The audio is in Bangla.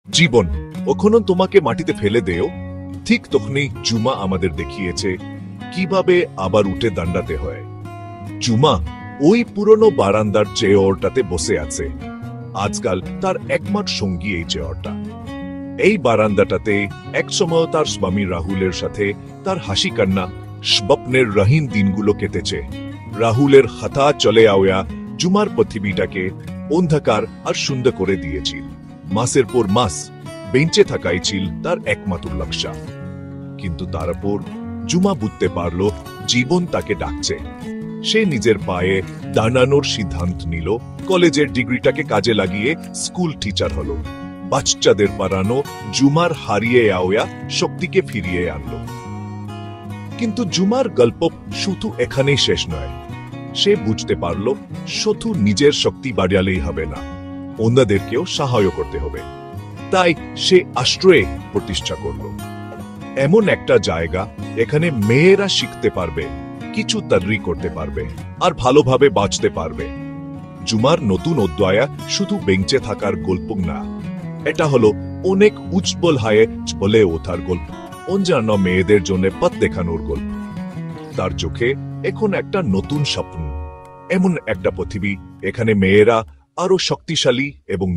জীবন কখনো তোমাকে মাটিতে ফেলে দেও, ঠিক তখনই জুমা আমাদের দেখিয়েছে কিভাবে আবার উঠে দাঁড়াতে হয়। জুমা ওই পুরনো বারান্দার চেয়ারটাতে বসে আছে। আজকাল তার একমাত্র সঙ্গী এই চেয়ারটা। এই বারান্দাটাতে একসময় তার স্বামী রাহুলের সাথে তার হাসি কান্না স্বপ্নের রহিন দিনগুলো কেটেছে। রাহুলের হঠাৎ চলে আওয়া জুমার পৃথিবীটাকে অন্ধকার আর সুন্দর করে দিয়েছিল। মাসের পর মাস বেঞ্চে থাকাই ছিল তার একমাত্র লক্ষ্য। কিন্তু তারপর জুমা বুঝতে পারল জীবন তাকে ডাকছে। সে নিজের পায়ে দাঁড়ানোর সিদ্ধান্ত নিল, কলেজের ডিগ্রিটাকে কাজে লাগিয়ে স্কুল টিচার হলো। বাচ্চাদের পড়ানো জুমার হারিয়ে আওয়া শক্তিকে ফিরিয়ে আনলো। কিন্তু জুমার গল্প শুধু এখানেই শেষ নয়। সে বুঝতে পারল শুধু নিজের শক্তি বাড়ালেই হবে না, অন্যদেরকেও সাহায্য করতে হবে। তাই সে আশ্রয় প্রতিষ্ঠা করল, এমন একটা জায়গা এখানে মেয়েরা শিখতে পারবে, কিছু তৈরি করতে পারবে আর ভালোভাবে বাঁচতে পারবে। জুমার নতুন অধ্যায় শুধু বেঞ্চে থাকার গল্প না, এটা হলো অনেক উজ্জ্বল হয়ে বলে ওঠার গল্প, অন্যান্য মেয়েদের জন্য পথ দেখানোর গল্প। তার চোখে এখন একটা নতুন স্বপ্ন, এমন একটা পৃথিবী এখানে মেয়েরা আরো শক্তিশালী এবং